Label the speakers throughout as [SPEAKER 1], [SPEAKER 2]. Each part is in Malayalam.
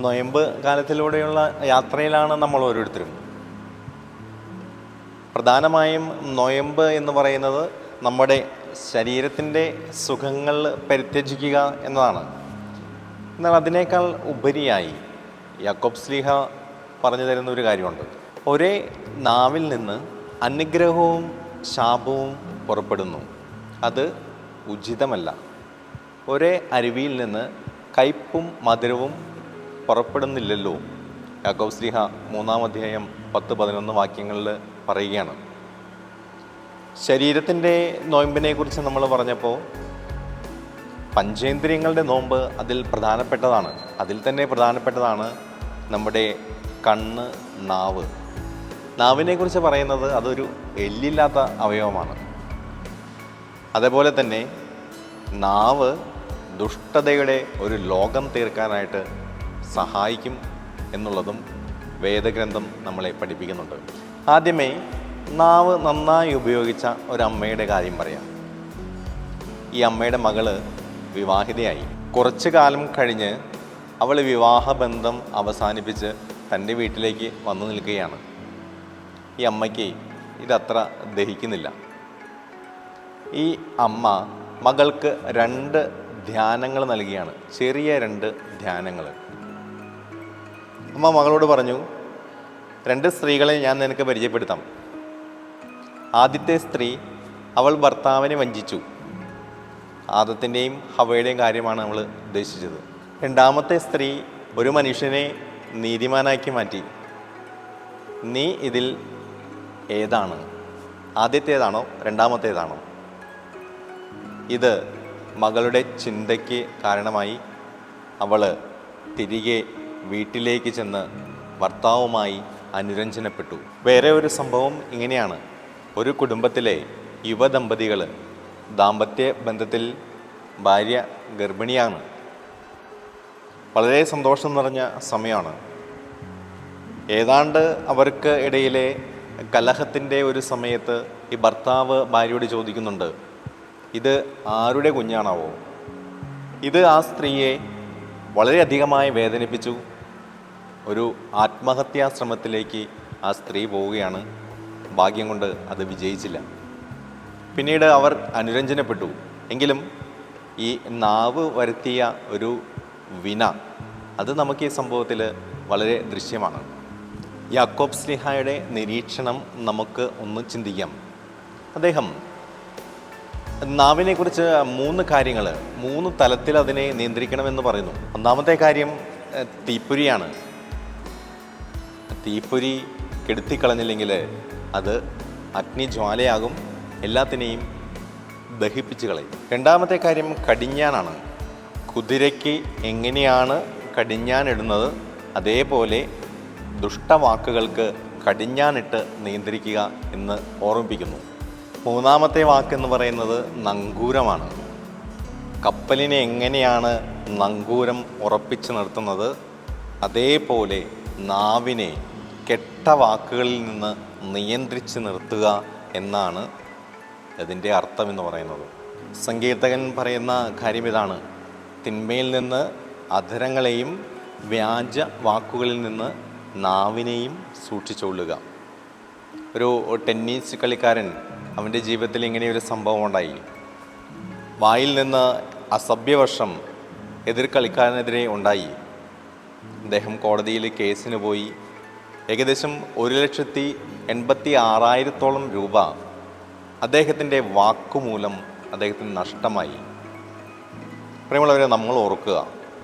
[SPEAKER 1] നൊയമ്പ് കാലത്തിലൂടെയുള്ള യാത്രയിലാണ് നമ്മൾ ഓരോരുത്തരും. പ്രധാനമായും നൊയമ്പ് എന്ന് പറയുന്നത് നമ്മുടെ ശരീരത്തിൻ്റെ സുഖങ്ങൾ പരിത്യജിക്കുക എന്നതാണ്. എന്നാൽ അതിനേക്കാൾ ഉപരിയായി യാക്കോബ് ശ്ലീഹ പറഞ്ഞു തരുന്ന ഒരു കാര്യമുണ്ട്. ഒരേ നാവിൽ നിന്ന് അനുഗ്രഹവും ശാപവും പുറപ്പെടുന്നു, അത് ഉചിതമല്ല. ഒരേ അരുവിയിൽ നിന്ന് കയ്പും മധുരവും പുറപ്പെടുന്നില്ലല്ലോ. യാക്കോബ് ശ്ലീഹ 3-ാം അധ്യായം 10-11 വാക്യങ്ങളിൽ പറയുകയാണ്. ശരീരത്തിൻ്റെ നോയമ്പിനെ കുറിച്ച് നമ്മൾ പറഞ്ഞപ്പോൾ പഞ്ചേന്ദ്രിയങ്ങളുടെ നോമ്പ് അതിൽ പ്രധാനപ്പെട്ടതാണ്. അതിൽ തന്നെ പ്രധാനപ്പെട്ടതാണ് നമ്മുടെ കണ്ണ്, നാവ്. നാവിനെ കുറിച്ച് പറയുന്നത് അതൊരു എല്ലില്ലാത്ത അവയവമാണ്. അതേപോലെ തന്നെ നാവ് ദുഷ്ടതയുടെ ഒരു ലോകം തീർക്കാനായിട്ട് സഹായിക്കും എന്നുള്ളതും വേദഗ്രന്ഥം നമ്മളെ പഠിപ്പിക്കുന്നുണ്ട്. ആദ്യമേ നാവ് നന്നായി ഉപയോഗിച്ച ഒരമ്മയുടെ കാര്യം പറയാം. ഈ അമ്മയുടെ മകള് വിവാഹിതയായി. കുറച്ചു കാലം കഴിഞ്ഞ് അവൾ വിവാഹബന്ധം അവസാനിപ്പിച്ച് തൻ്റെ വീട്ടിലേക്ക് വന്നു നിൽക്കുകയാണ്. ഈ അമ്മയ്ക്ക് ഇതത്ര ദഹിക്കുന്നില്ല. ഈ അമ്മ മകൾക്ക് 2 ധ്യാനങ്ങൾ നൽകിയാണ്, ചെറിയ 2 ധ്യാനങ്ങൾ. അമ്മ മകളോട് പറഞ്ഞു, 2 സ്ത്രീകളെ ഞാൻ നിനക്ക് പരിചയപ്പെടുത്താം. ആദ്യത്തെ സ്ത്രീ, അവൾ ഭർത്താവിനെ വഞ്ചിച്ചു. ആദത്തിൻ്റെയും ഹവയുടെയും കാര്യമാണ് അവൾ ഉദ്ദേശിച്ചത്. 2ാമത്തെ സ്ത്രീ ഒരു മനുഷ്യനെ നീതിമാനാക്കി മാറ്റി. നീ ഇതിൽ ഏതാണ്? ആദ്യത്തേതാണോ 2ാമത്തേതാണോ? ഇത് മകളുടെ ചിന്തയ്ക്ക് കാരണമായി അവൾ തിരികെ വീട്ടിലേക്ക് ചെന്ന് ഭർത്താവുമായി അനുരഞ്ജനപ്പെട്ടു. വേറെ ഒരു സംഭവം ഇങ്ങനെയാണ്. ഒരു കുടുംബത്തിലെ യുവദമ്പതികൾ ദാമ്പത്യ ബന്ധത്തിൽ, ഭാര്യ ഗർഭിണിയാണ്. വളരെ സന്തോഷം നിറഞ്ഞ സമയമാണ്. ഏതാണ്ട് അവർക്ക് ഇടയിലെ കലഹത്തിൻ്റെ ഒരു സമയത്ത് ഈ ഭർത്താവ് ഭാര്യയോട് ചോദിക്കുന്നുണ്ട്, ഇത് ആരുടെ കുഞ്ഞാണാവോ? ഇത് ആ സ്ത്രീയെ വളരെയധികമായി വേദനിപ്പിച്ചു. ഒരു ആത്മഹത്യാ ശ്രമത്തിലേക്ക് ആ സ്ത്രീ പോവുകയാണ്. ഭാഗ്യം കൊണ്ട് അത് വിജയിച്ചില്ല. പിന്നീട് അവർ അനുരഞ്ജനപ്പെട്ടു. എങ്കിലും ഈ നാവ് വരുത്തിയ ഒരു വിന, അത് നമുക്ക് ഈ സംഭവത്തിൽ വളരെ ദൃശ്യമാണ്. യാക്കോബ് ശ്ലീഹായുടെ നിരീക്ഷണം നമുക്ക് ഒന്ന് ചിന്തിക്കാം. അദ്ദേഹം നാവിനെക്കുറിച്ച് 3 കാര്യങ്ങൾ, 3 തലത്തിൽ അതിനെ നിയന്ത്രിക്കണമെന്ന് പറയുന്നു. ഒന്നാമത്തെ കാര്യം തീപ്പൊരിയാണ്. തീപ്പൊരി കെടുത്തിക്കളഞ്ഞില്ലെങ്കിൽ അത് അഗ്നിജ്വാലയാകും, എല്ലാത്തിനെയും ദഹിപ്പിച്ച് കളയും. 2ാമത്തെ കാര്യം കടിഞ്ഞാനാണ്. കുതിരയ്ക്ക് എങ്ങനെയാണ് കടിഞ്ഞാനിടുന്നത്, അതേപോലെ ദുഷ്ടവാക്കുകൾക്ക് കടിഞ്ഞാനിട്ട് നിയന്ത്രിക്കുക എന്ന് ഓർമ്മിപ്പിക്കുന്നു. 3ാമത്തെ വാക്കെന്ന് പറയുന്നത് നങ്കൂരമാണ്. കപ്പലിനെ എങ്ങനെയാണ് നങ്കൂരം ഉറപ്പിച്ച് നിർത്തുന്നത്, അതേപോലെ നാവിനെ കെട്ട വാക്കുകളിൽ നിന്ന് നിയന്ത്രിച്ച് നിർത്തുക എന്നാണ് അതിൻ്റെ അർത്ഥമെന്ന് പറയുന്നത്. സങ്കീർത്തകൻ പറയുന്ന കാര്യം ഇതാണ്: തിന്മയിൽ നിന്ന് അധരങ്ങളെയും വ്യാജ വാക്കുകളിൽ നിന്ന് നാവിനെയും സൂക്ഷിച്ചുകൊള്ളുക. ഒരു ടെന്നീസ് കളിക്കാരൻ, അവൻ്റെ ജീവിതത്തിൽ ഇങ്ങനെയൊരു സംഭവം ഉണ്ടായി. വായിൽ നിന്ന് അസഭ്യവർഷം എതിർ കളിക്കാരനെതിരെ ഉണ്ടായി. അദ്ദേഹം കോടതിയിൽ കേസിന് പോയി. ഏകദേശം 1,86,000 രൂപ അദ്ദേഹത്തിൻ്റെ വാക്കുമൂലം അദ്ദേഹത്തിന് നഷ്ടമായി. പ്രിയമുള്ളവരെ, നമ്മൾ ഓർക്കുക,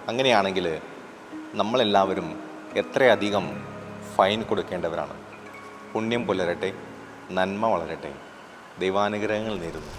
[SPEAKER 1] അങ്ങനെയാണെങ്കിൽ നമ്മളെല്ലാവരും എത്രയധികം ഫൈൻ കൊടുക്കേണ്ടവരാണ്. പുണ്യം പുലരട്ടെ, നന്മ വളരട്ടെ. ദൈവാനുഗ്രഹങ്ങൾ നേരുന്നു.